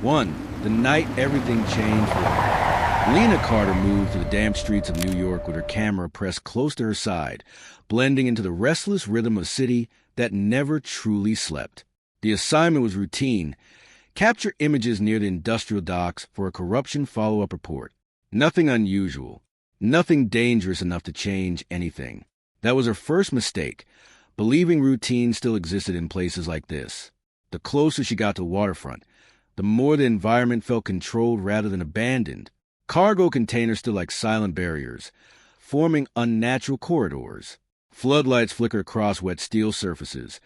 The night everything changed for her. Lena Carter moved to the damp streets of New York with her camera pressed close to her side, blending into the restless rhythm of a city that never truly slept. The assignment was routine. Capture images near the industrial docks for a corruption follow-up report. Nothing unusual. Nothing dangerous enough to change anything. That was her first mistake, believing routine still existed in places like this. The closer she got to the waterfront, the more the environment felt controlled rather than abandoned. Cargo containers stood like silent barriers, forming unnatural corridors. Floodlights flickered across wet steel surfaces,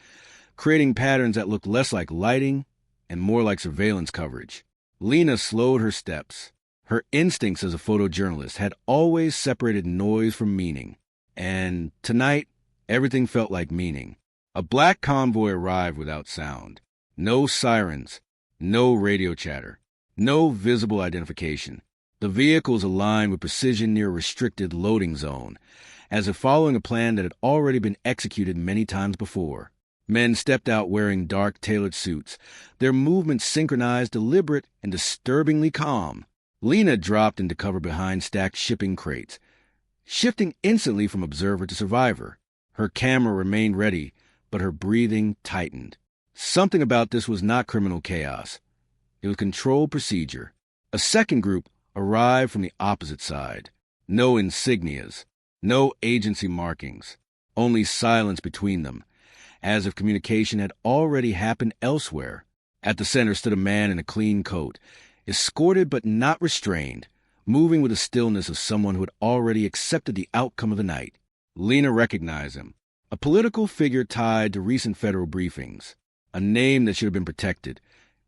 creating patterns that looked less like lighting and more like surveillance coverage. Lena slowed her steps. Her instincts as a photojournalist had always separated noise from meaning. And tonight, everything felt like meaning. A black convoy arrived without sound. No sirens, no radio chatter, no visible identification. The vehicles aligned with precision near a restricted loading zone, as if following a plan that had already been executed many times before. Men stepped out wearing dark, tailored suits, their movements synchronized, deliberate, and disturbingly calm. Lena dropped into cover behind stacked shipping crates, shifting instantly from observer to survivor. Her camera remained ready, but her breathing tightened. Something about this was not criminal chaos. It was controlled procedure. A second group arrived from the opposite side. No insignias, no agency markings, only silence between them, as if communication had already happened elsewhere. At the center stood a man in a clean coat, escorted but not restrained, moving with the stillness of someone who had already accepted the outcome of the night. Lena recognized him, a political figure tied to recent federal briefings, a name that should have been protected,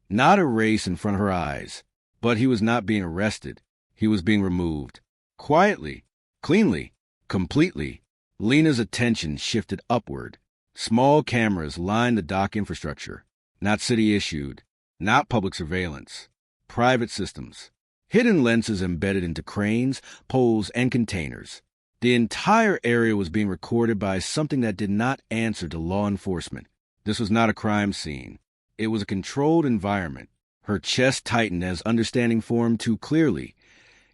not erased in front of her eyes. But he was not being arrested. He was being removed. Quietly, cleanly, completely. Lena's attention shifted upward. Small cameras lined the dock infrastructure, not city-issued, not public surveillance, private systems, hidden lenses embedded into cranes, poles, and containers. The entire area was being recorded by something that did not answer to law enforcement. This was not a crime scene. It was a controlled environment. Her chest tightened as understanding formed too clearly.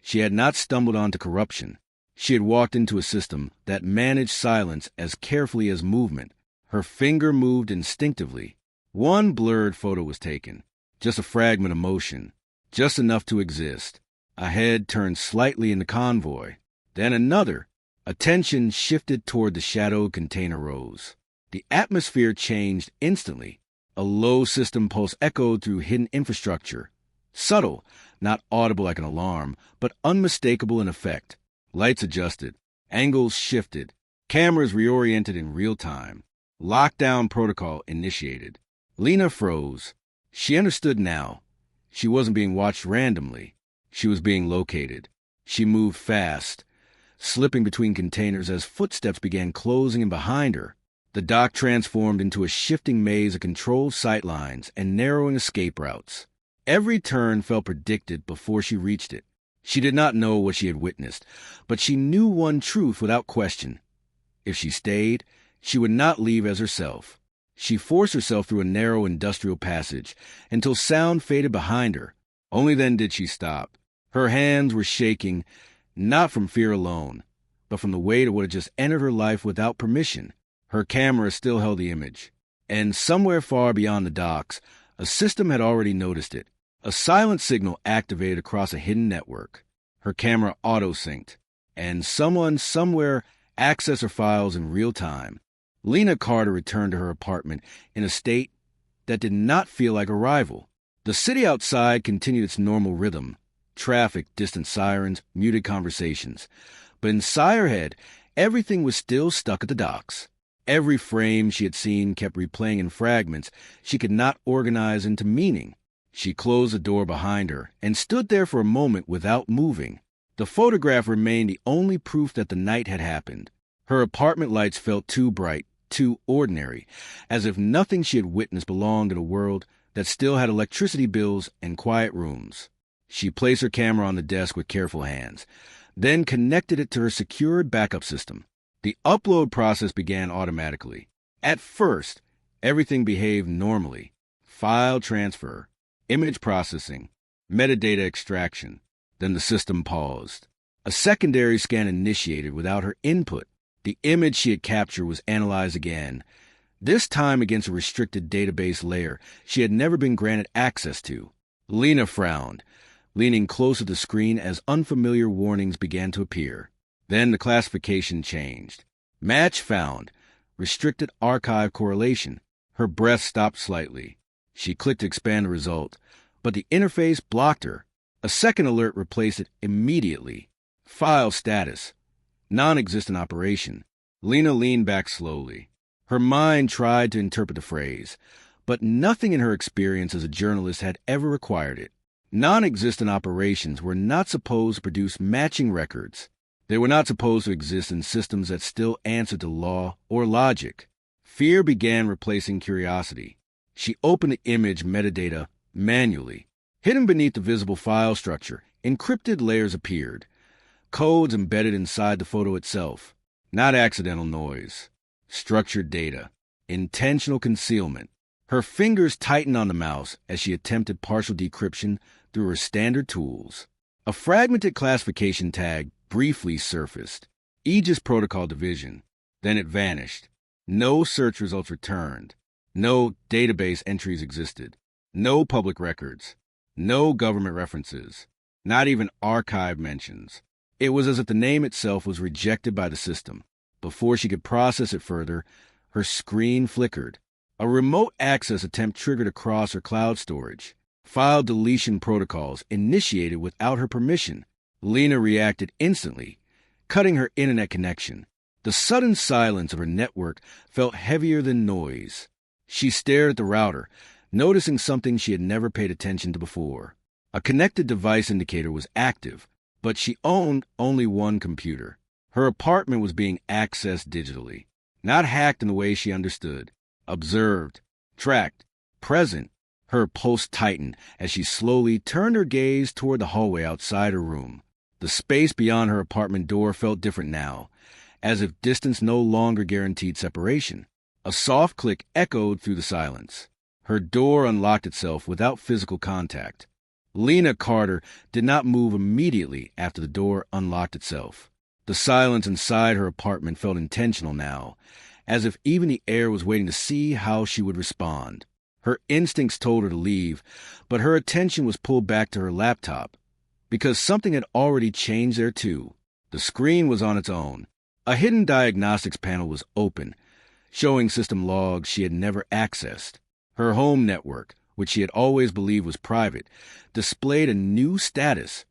She had not stumbled onto corruption. She had walked into a system that managed silence as carefully as movement. Her finger moved instinctively. One blurred photo was taken, just a fragment of motion, just enough to exist. A head turned slightly in the convoy. Then another. Attention shifted toward the shadowed container rows. The atmosphere changed instantly. A low system pulse echoed through hidden infrastructure. Subtle, not audible like an alarm, but unmistakable in effect. Lights adjusted. Angles shifted. Cameras reoriented in real time. Lockdown protocol initiated. Lena froze. She understood now. She wasn't being watched randomly. She was being located. She moved fast, slipping between containers as footsteps began closing in behind her. The dock transformed into a shifting maze of controlled sight lines and narrowing escape routes. Every turn felt predicted before she reached it. She did not know what she had witnessed, but she knew one truth without question. If she stayed, she would not leave as herself. She forced herself through a narrow industrial passage until sound faded behind her. Only then did she stop. Her hands were shaking, not from fear alone, but from the weight of what had just entered her life without permission. Her camera still held the image, and somewhere far beyond the docks, a system had already noticed it. A silent signal activated across a hidden network. Her camera auto-synced, and someone somewhere accessed her files in real time. Lena Carter returned to her apartment in a state that did not feel like arrival. The city outside continued its normal rhythm. Traffic, distant sirens, muted conversations. But inside her head, everything was still stuck at the docks. Every frame she had seen kept replaying in fragments she could not organize into meaning. She closed the door behind her and stood there for a moment without moving. The photograph remained the only proof that the night had happened. Her apartment lights felt too bright, too ordinary, as if nothing she had witnessed belonged in a world that still had electricity bills and quiet rooms. She placed her camera on the desk with careful hands, then connected it to her secured backup system. The upload process began automatically. At first, everything behaved normally. File transfer, image processing, metadata extraction. Then the system paused. A secondary scan initiated without her input. The image she had captured was analyzed again, this time against a restricted database layer she had never been granted access to. Lena frowned, leaning close to the screen as unfamiliar warnings began to appear. Then the classification changed. Match found. Restricted archive correlation. Her breath stopped slightly. She clicked to expand the result, but the interface blocked her. A second alert replaced it immediately. File status. Non-existent operation. Lena leaned back slowly. Her mind tried to interpret the phrase, but nothing in her experience as a journalist had ever required it. Non-existent operations were not supposed to produce matching records. They were not supposed to exist in systems that still answered to law or logic. Fear began replacing curiosity. She opened the image metadata manually. Hidden beneath the visible file structure, encrypted layers appeared. Codes embedded inside the photo itself. Not accidental noise. Structured data. Intentional concealment. Her fingers tightened on the mouse as she attempted partial decryption through her standard tools. A fragmented classification tag briefly surfaced. Aegis Protocol Division. Then it vanished. No search results returned. No database entries existed. No public records. No government references. Not even archive mentions. It was as if the name itself was rejected by the system. Before she could process it further, her screen flickered. A remote access attempt triggered across her cloud storage. File deletion protocols initiated without her permission. Lena reacted instantly, cutting her internet connection. The sudden silence of her network felt heavier than noise. She stared at the router, noticing something she had never paid attention to before. A connected device indicator was active, but she owned only one computer. Her apartment was being accessed digitally, not hacked in the way she understood. Observed, tracked, present. Her pulse tightened as she slowly turned her gaze toward the hallway outside her room. The space beyond her apartment door felt different now, as if distance no longer guaranteed separation. A soft click echoed through the silence. Her door unlocked itself without physical contact. Lena Carter did not move immediately after the door unlocked itself. The silence inside her apartment felt intentional now, as if even the air was waiting to see how she would respond. Her instincts told her to leave, but her attention was pulled back to her laptop, because something had already changed there too. The screen was on its own. A hidden diagnostics panel was open, showing system logs she had never accessed. Her home network, which she had always believed was private, displayed a new status: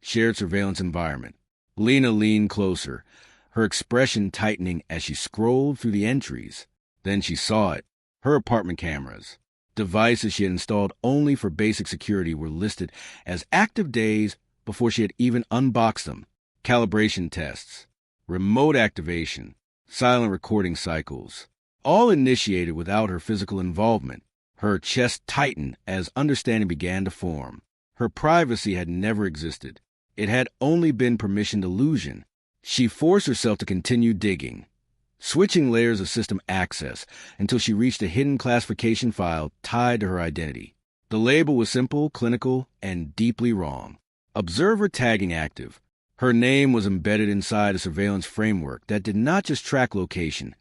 shared surveillance environment. Lena leaned closer, her expression tightening as she scrolled through the entries. Then she saw it. Her apartment cameras. Devices she had installed only for basic security were listed as active days before she had even unboxed them. Calibration tests, remote activation, silent recording cycles, all initiated without her physical involvement. Her chest tightened as understanding began to form. Her privacy had never existed. It had only been permissioned illusion. She forced herself to continue digging, switching layers of system access until she reached a hidden classification file tied to her identity. The label was simple, clinical, and deeply wrong. Observer tagging active. Her name was embedded inside a surveillance framework that did not just track location,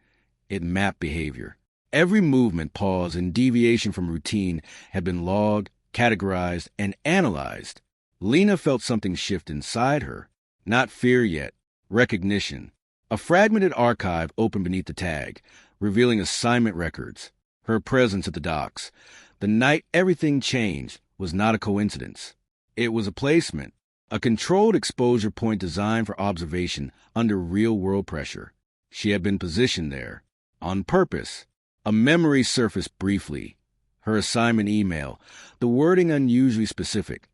it mapped behavior. Every movement, pause, and deviation from routine had been logged, categorized, and analyzed. Lena felt something shift inside her. Not fear yet, recognition. A fragmented archive opened beneath the tag, revealing assignment records. Her presence at the docks, the night everything changed, was not a coincidence. It was a placement, a controlled exposure point designed for observation under real-world pressure. She had been positioned there, on purpose. A memory surfaced briefly. Her assignment email, the wording unusually specific,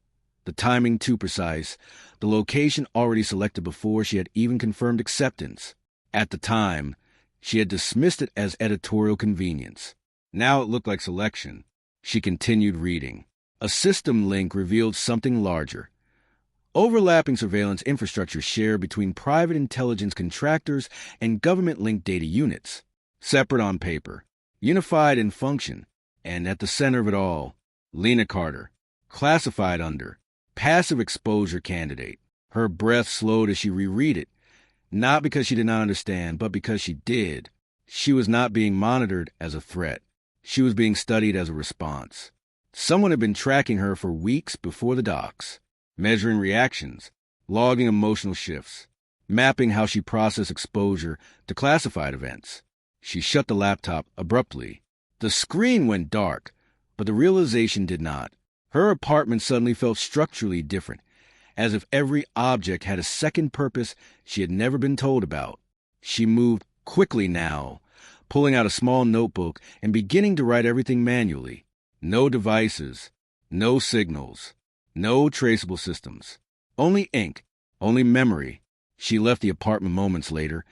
the timing too precise, the location already selected before she had even confirmed acceptance. At the time, she had dismissed it as editorial convenience. Now it looked like selection. She continued reading. A system link revealed something larger. Overlapping surveillance infrastructure shared between private intelligence contractors and government-linked data units. Separate on paper, unified in function, and at the center of it all, Lena Carter, classified under passive exposure candidate. Her breath slowed as she reread it, not because she did not understand, but because she did. She was not being monitored as a threat. She was being studied as a response. Someone had been tracking her for weeks before the docs, measuring reactions, logging emotional shifts, mapping how she processed exposure to classified events. She shut the laptop abruptly. The screen went dark, but the realization did not. Her apartment suddenly felt structurally different, as if every object had a second purpose she had never been told about. She moved quickly now, pulling out a small notebook and beginning to write everything manually. No devices, no signals, no traceable systems. Only ink, only memory. She left the apartment moments later,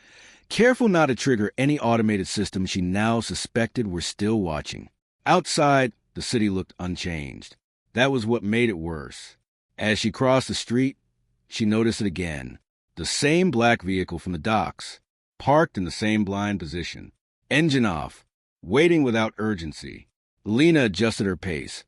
careful not to trigger any automated system she now suspected were still watching. Outside, the city looked unchanged. That was what made it worse. As she crossed the street, she noticed it again. The same black vehicle from the docks, parked in the same blind position. Engine off, waiting without urgency. Lena adjusted her pace,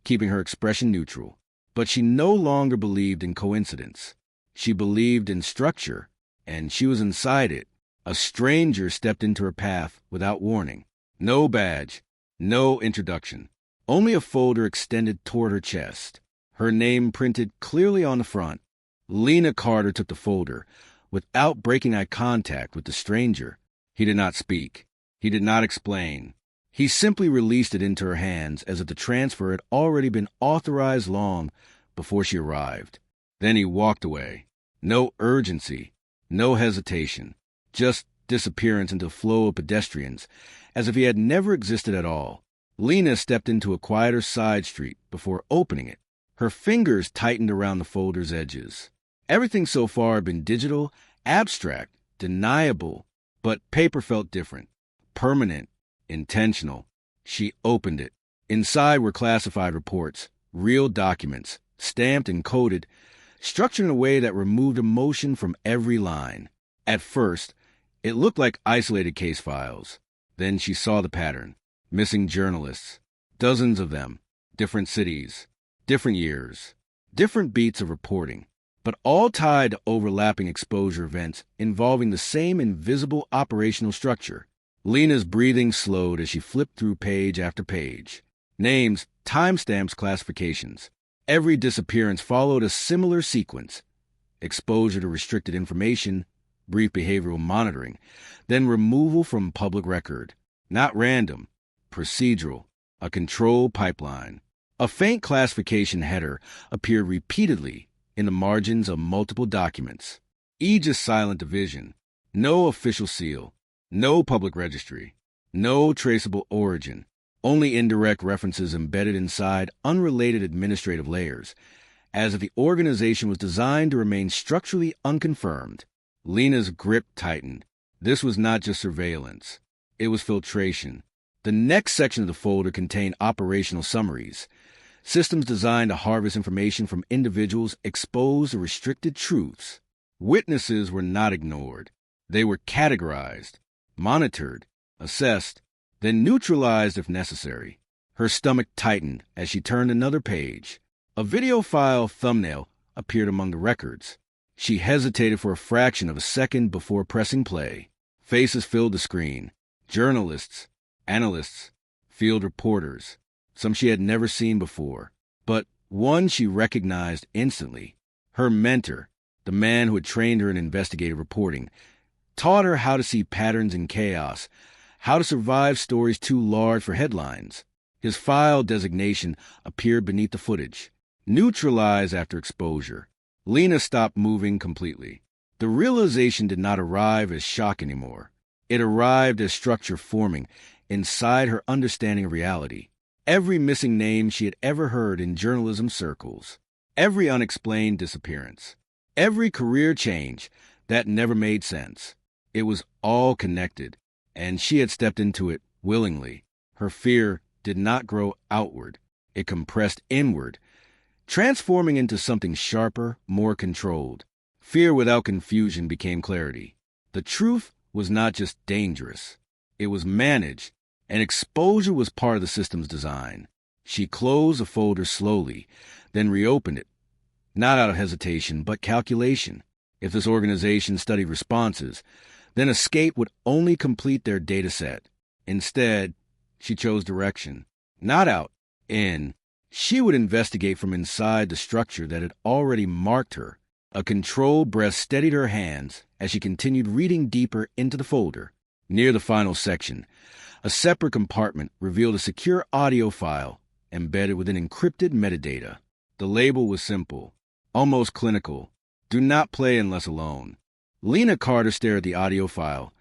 keeping her expression neutral. But she no longer believed in coincidence. She believed in structure, and she was inside it. A stranger stepped into her path without warning. No badge, no introduction. Only a folder extended toward her chest. Her name printed clearly on the front. Lena Carter took the folder, without breaking eye contact with the stranger. He did not speak. He did not explain. He simply released it into her hands as if the transfer had already been authorized long before she arrived. Then he walked away. No urgency, no hesitation, just disappearance into the flow of pedestrians, as if he had never existed at all. Lena stepped into a quieter side street before opening it. Her fingers tightened around the folder's edges. Everything so far had been digital, abstract, deniable, but paper felt different, permanent, intentional. She opened it. Inside were classified reports, real documents, stamped and coded, structured in a way that removed emotion from every line. At first, it looked like isolated case files. Then she saw the pattern. Missing journalists. Dozens of them. Different cities. Different years. Different beats of reporting. But all tied to overlapping exposure events involving the same invisible operational structure. Lena's breathing slowed as she flipped through page after page. Names, timestamps, classifications. Every disappearance followed a similar sequence. Exposure to restricted information, brief behavioral monitoring, then removal from public record. Not random, procedural, a control pipeline. A faint classification header appeared repeatedly in the margins of multiple documents. Aegis silent division. No official seal. No public registry. No traceable origin. Only indirect references embedded inside unrelated administrative layers, as if the organization was designed to remain structurally unconfirmed. Lena's grip tightened. This was not just surveillance. It was filtration. The next section of the folder contained operational summaries, systems designed to harvest information from individuals exposed to restricted truths. Witnesses were not ignored. They were categorized, monitored, assessed, then neutralized if necessary. Her stomach tightened as she turned another page. A video file thumbnail appeared among the records. She hesitated for a fraction of a second before pressing play. Faces filled the screen. Journalists, analysts, field reporters, some she had never seen before. But one she recognized instantly. Her mentor, the man who had trained her in investigative reporting, taught her how to see patterns in chaos, how to survive stories too large for headlines. His file designation appeared beneath the footage. Neutralized after exposure. Lena stopped moving completely. The realization did not arrive as shock anymore. It arrived as structure forming inside her understanding of reality. Every missing name she had ever heard in journalism circles. Every unexplained disappearance. Every career change that never made sense. It was all connected, and she had stepped into it willingly. Her fear did not grow outward. It compressed inward, transforming into something sharper, more controlled. Fear without confusion became clarity. The truth was not just dangerous. It was managed, and exposure was part of the system's design. She closed the folder slowly, then reopened it, not out of hesitation, but calculation. If this organization studied responses, then escape would only complete their data set. Instead, she chose direction. Not out, in. She would investigate from inside the structure that had already marked her. A controlled breath steadied her hands as she continued reading deeper into the folder. Near the final section, a separate compartment revealed a secure audio file embedded with an encrypted metadata. The label was simple, almost clinical. Do not play unless alone. Lena Carter stared at the audio file,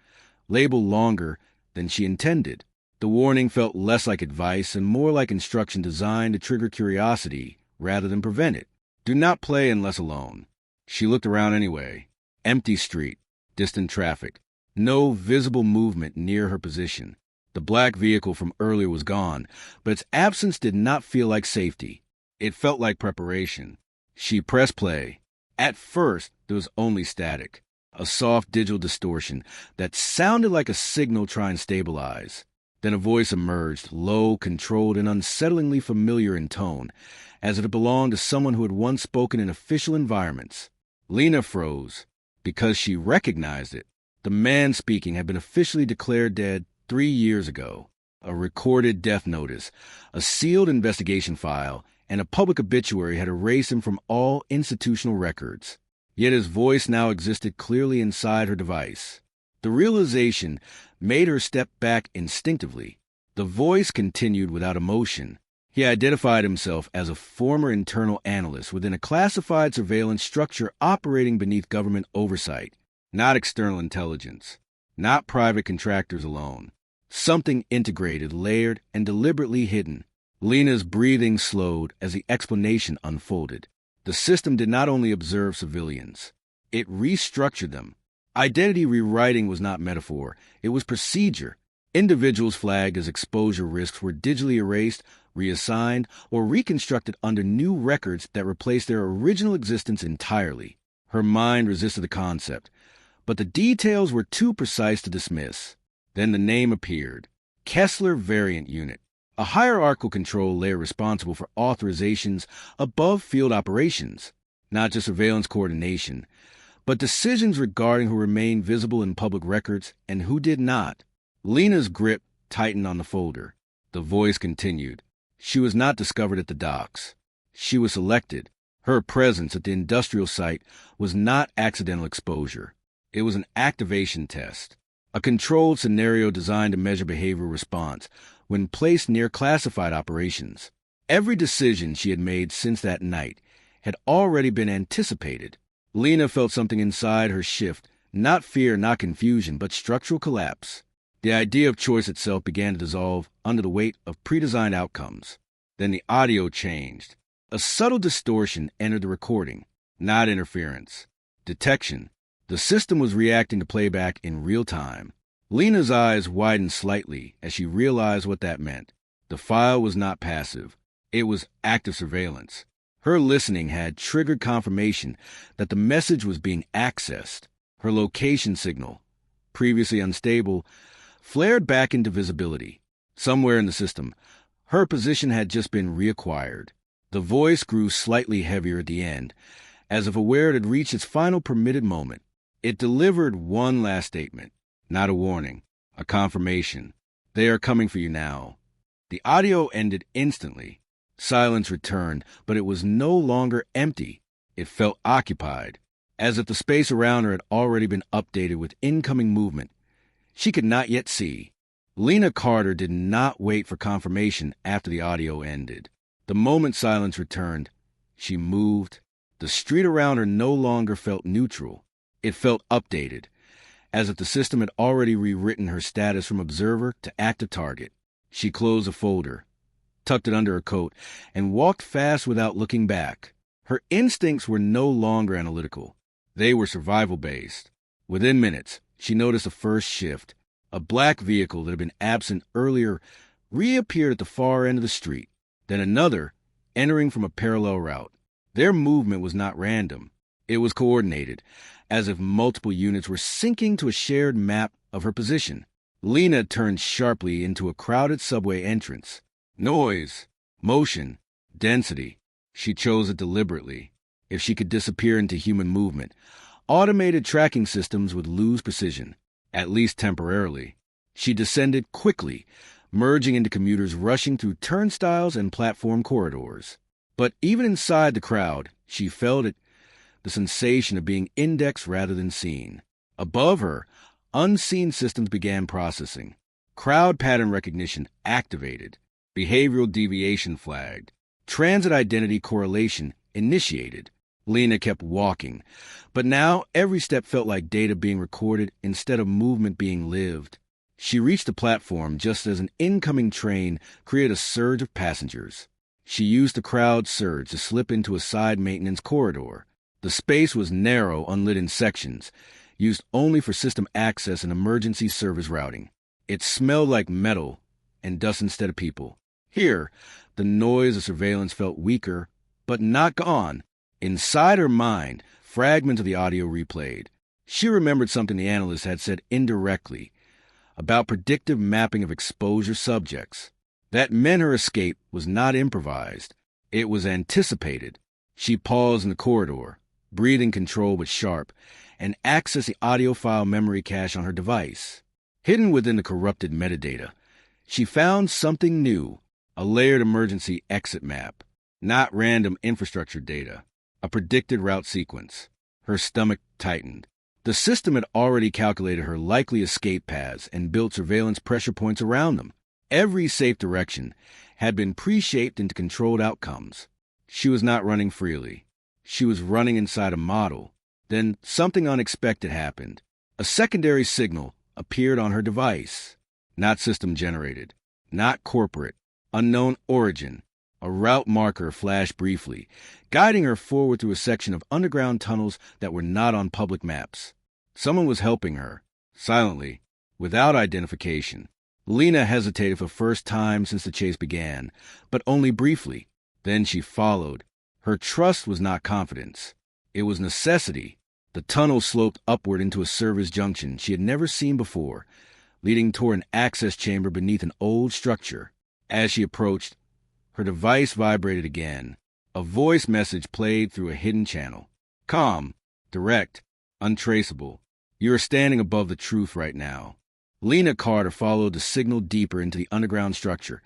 labeled longer than she intended. The warning felt less like advice and more like instruction designed to trigger curiosity rather than prevent it. Do not play unless alone. She looked around anyway. Empty street, distant traffic, no visible movement near her position. The black vehicle from earlier was gone, but its absence did not feel like safety. It felt like preparation. She pressed play. At first, there was only static, a soft digital distortion that sounded like a signal trying to stabilize. Then a voice emerged, low, controlled, and unsettlingly familiar in tone, as if it belonged to someone who had once spoken in official environments. Lena froze, because she recognized it. The man speaking had been officially declared dead 3 years ago. A recorded death notice, a sealed investigation file, and a public obituary had erased him from all institutional records. Yet his voice now existed clearly inside her device. The realization made her step back instinctively. The voice continued without emotion. He identified himself as a former internal analyst within a classified surveillance structure operating beneath government oversight, not external intelligence, not private contractors alone. Something integrated, layered, and deliberately hidden. Lena's breathing slowed as the explanation unfolded. The system did not only observe civilians, it restructured them. Identity rewriting was not metaphor, it was procedure. Individuals flagged as exposure risks were digitally erased, reassigned, or reconstructed under new records that replaced their original existence entirely. Her mind resisted the concept, but the details were too precise to dismiss. Then the name appeared. Kessler Variant Unit, a hierarchical control layer responsible for authorizations above field operations, not just surveillance coordination, but decisions regarding who remained visible in public records and who did not. Lena's grip tightened on the folder. The voice continued. She was not discovered at the docks. She was selected. Her presence at the industrial site was not accidental exposure. It was an activation test, a controlled scenario designed to measure behavioral response when placed near classified operations. Every decision she had made since that night had already been anticipated. Lena felt something inside her shift, not fear, not confusion, but structural collapse. The idea of choice itself began to dissolve under the weight of pre-designed outcomes. Then the audio changed. A subtle distortion entered the recording, not interference. Detection. The system was reacting to playback in real time. Lena's eyes widened slightly as she realized what that meant. The file was not passive. It was active surveillance. Her listening had triggered confirmation that the message was being accessed. Her location signal, previously unstable, flared back into visibility. Somewhere in the system, her position had just been reacquired. The voice grew slightly heavier at the end, as if aware it had reached its final permitted moment. It delivered one last statement, not a warning, a confirmation. They are coming for you now. The audio ended instantly. Silence returned, but it was no longer empty. It felt occupied, as if the space around her had already been updated with incoming movement she could not yet see. Lena Carter did not wait for confirmation after the audio ended. The moment silence returned, she moved. The street around her no longer felt neutral. It felt updated, as if the system had already rewritten her status from observer to active target. She closed the folder, tucked it under her coat, and walked fast without looking back. Her instincts were no longer analytical. They were survival-based. Within minutes, she noticed a first shift. A black vehicle that had been absent earlier reappeared at the far end of the street. Then another, entering from a parallel route. Their movement was not random. It was coordinated, as if multiple units were syncing to a shared map of her position. Lena turned sharply into a crowded subway entrance. Noise. Motion, density. She chose it deliberately. If she could disappear into human movement, automated tracking systems would lose precision, at least temporarily. She descended quickly, merging into commuters rushing through turnstiles and platform corridors. But even inside the crowd, she felt it, the sensation of being indexed rather than seen. Above her, unseen systems began processing. Crowd pattern recognition activated. Behavioral deviation flagged. Transit identity correlation initiated. Lena kept walking, but now every step felt like data being recorded instead of movement being lived. She reached the platform just as an incoming train created a surge of passengers. She used the crowd surge to slip into a side maintenance corridor. The space was narrow, unlit in sections, used only for system access and emergency service routing. It smelled like metal and dust instead of people. Here, the noise of surveillance felt weaker, but not gone. Inside her mind, fragments of the audio replayed. She remembered something the analyst had said indirectly about predictive mapping of exposure subjects. That meant her escape was not improvised. It was anticipated. She paused in the corridor, breathing controlled but sharp, and accessed the audio file memory cache on her device. Hidden within the corrupted metadata, she found something new, a layered emergency exit map, not random infrastructure data, a predicted route sequence. Her stomach tightened. The system had already calculated her likely escape paths and built surveillance pressure points around them. Every safe direction had been pre-shaped into controlled outcomes. She was not running freely. She was running inside a model. Then something unexpected happened. A secondary signal appeared on her device. Not system-generated, not corporate, unknown origin. A route marker flashed briefly, guiding her forward through a section of underground tunnels that were not on public maps. Someone was helping her, silently, without identification. Lena hesitated for the first time since the chase began, but only briefly. Then she followed. Her trust was not confidence. It was necessity. The tunnel sloped upward into a service junction she had never seen before, leading toward an access chamber beneath an old structure. As she approached, her device vibrated again. A voice message played through a hidden channel. Calm, direct, untraceable. You are standing above the truth right now. Lena Carter followed the signal deeper into the underground structure,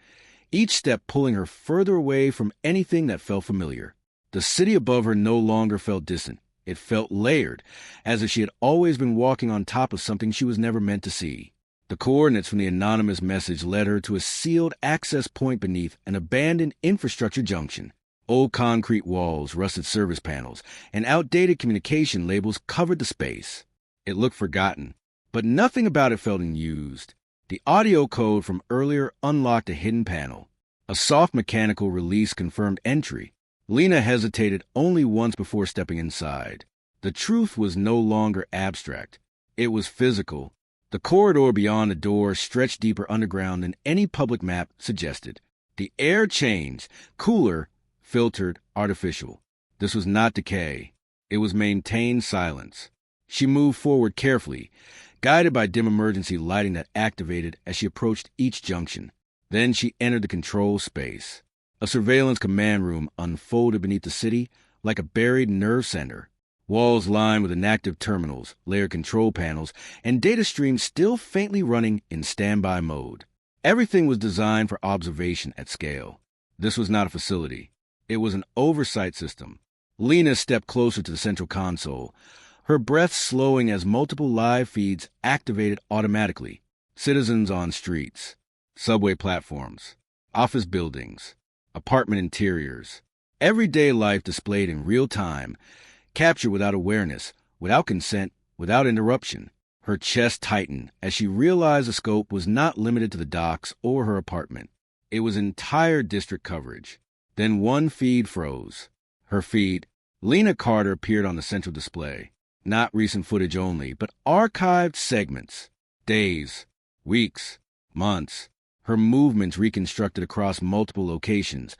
each step pulling her further away from anything that felt familiar. The city above her no longer felt distant. It felt layered, as if she had always been walking on top of something she was never meant to see. The coordinates from the anonymous message led her to a sealed access point beneath an abandoned infrastructure junction. Old concrete walls, rusted service panels, and outdated communication labels covered the space. It looked forgotten, but nothing about it felt unused. The audio code from earlier unlocked a hidden panel. A soft mechanical release confirmed entry. Lena hesitated only once before stepping inside. The truth was no longer abstract. It was physical. The corridor beyond the door stretched deeper underground than any public map suggested. The air changed, cooler, filtered, artificial. This was not decay. It was maintained silence. She moved forward carefully, guided by dim emergency lighting that activated as she approached each junction. Then she entered the control space. A surveillance command room unfolded beneath the city like a buried nerve center. Walls lined with inactive terminals, layered control panels, and data streams still faintly running in standby mode. Everything was designed for observation at scale. This was not a facility. It was an oversight system. Lena stepped closer to the central console, her breath slowing as multiple live feeds activated automatically. Citizens on streets, subway platforms, office buildings, apartment interiors. Everyday life displayed in real time, captured without awareness, without consent, without interruption. Her chest tightened as she realized the scope was not limited to the docks or her apartment. It was entire district coverage. Then one feed froze. Her feed. Lena Carter appeared on the central display. Not recent footage only, but archived segments. Days, weeks, months. Her movements reconstructed across multiple locations,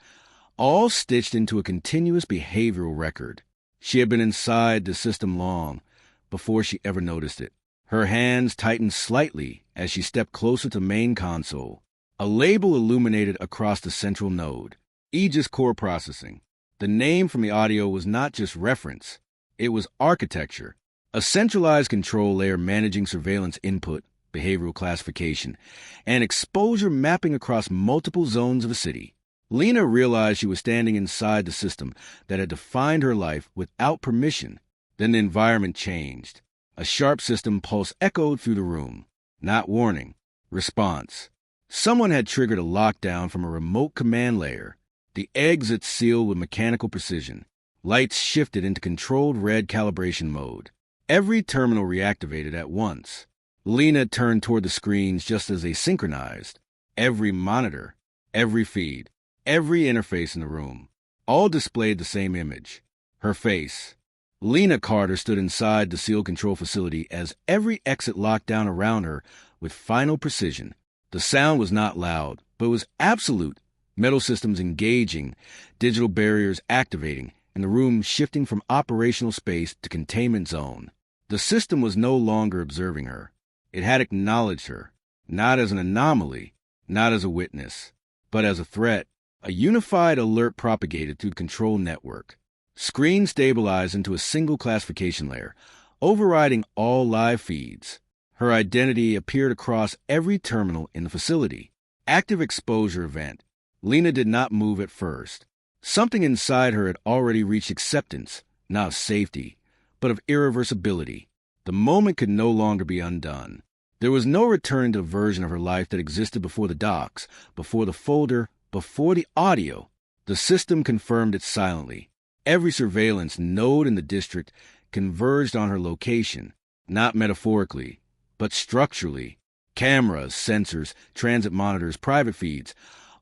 all stitched into a continuous behavioral record. She had been inside the system long, before she ever noticed it. Her hands tightened slightly as she stepped closer to the main console. A label illuminated across the central node. Aegis Core Processing. The name from the audio was not just reference, it was architecture, a centralized control layer managing surveillance input, behavioral classification, and exposure mapping across multiple zones of a city. Lena realized she was standing inside the system that had defined her life without permission. Then the environment changed. A sharp system pulse echoed through the room. Not warning. Response. Someone had triggered a lockdown from a remote command layer. The exits sealed with mechanical precision. Lights shifted into controlled red calibration mode. Every terminal reactivated at once. Lena turned toward the screens just as they synchronized. Every monitor, every feed, every interface in the room, all displayed the same image. Her face. Lena Carter stood inside the sealed control facility as every exit locked down around her with final precision. The sound was not loud, but it was absolute. Metal systems engaging, digital barriers activating, and the room shifting from operational space to containment zone. The system was no longer observing her. It had acknowledged her, not as an anomaly, not as a witness, but as a threat. A unified alert propagated through the control network. Screens stabilized into a single classification layer, overriding all live feeds. Her identity appeared across every terminal in the facility. Active exposure event. Lena did not move at first. Something inside her had already reached acceptance, not of safety, but of irreversibility. The moment could no longer be undone. There was no return to the version of her life that existed before the docs, before the folder, before the audio. The system confirmed it silently. Every surveillance node in the district converged on her location, not metaphorically, but structurally. Cameras, sensors, transit monitors, private feeds,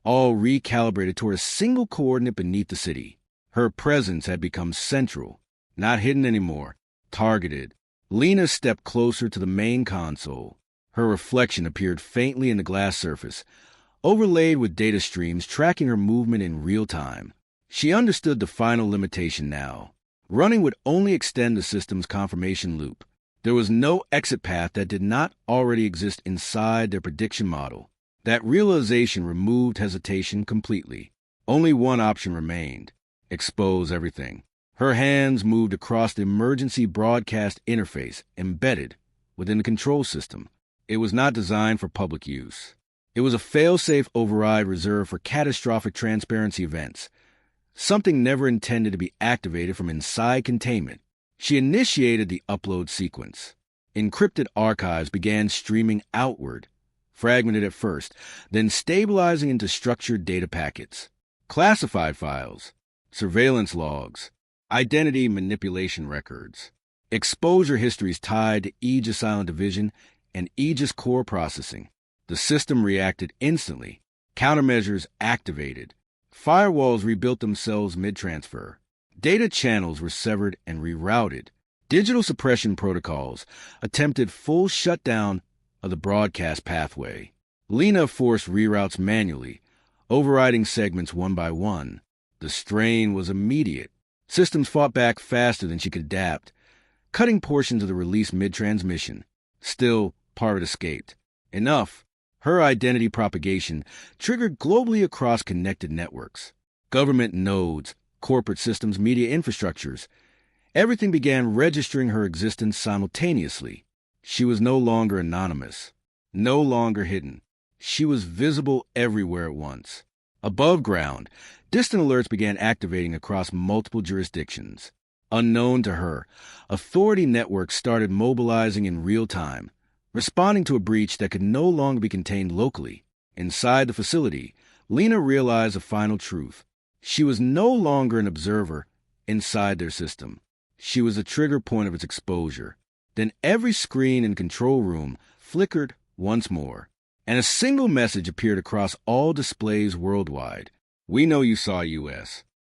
all recalibrated toward a single coordinate beneath the city. Her presence had become central, not hidden anymore, targeted. Lena stepped closer to the main console. Her reflection appeared faintly in the glass surface, overlaid with data streams tracking her movement in real time. She understood the final limitation now. Running would only extend the system's confirmation loop. There was no exit path that did not already exist inside their prediction model. That realization removed hesitation completely. Only one option remained: expose everything. Her hands moved across the emergency broadcast interface embedded within the control system. It was not designed for public use. It was a fail-safe override reserved for catastrophic transparency events, something never intended to be activated from inside containment. She initiated the upload sequence. Encrypted archives began streaming outward, fragmented at first, then stabilizing into structured data packets. Classified files, surveillance logs, identity manipulation records, exposure histories tied to Aegis Island Division and Aegis Core Processing. The system reacted instantly. Countermeasures activated. Firewalls rebuilt themselves mid-transfer. Data channels were severed and rerouted. Digital suppression protocols attempted full shutdown of the broadcast pathway. Lena forced reroutes manually, overriding segments one by one. The strain was immediate. Systems fought back faster than she could adapt, cutting portions of the release mid-transmission. Still, part escaped. Enough. Her identity propagation triggered globally across connected networks. Government nodes, corporate systems, media infrastructures. Everything began registering her existence simultaneously. She was no longer anonymous, no longer hidden. She was visible everywhere at once. Above ground, distant alerts began activating across multiple jurisdictions. Unknown to her, authority networks started mobilizing in real time, responding to a breach that could no longer be contained locally. Inside the facility, Lena realized a final truth. She was no longer an observer inside their system. She was a trigger point of its exposure. Then every screen in the control room flickered once more, and a single message appeared across all displays worldwide. "We know you saw US.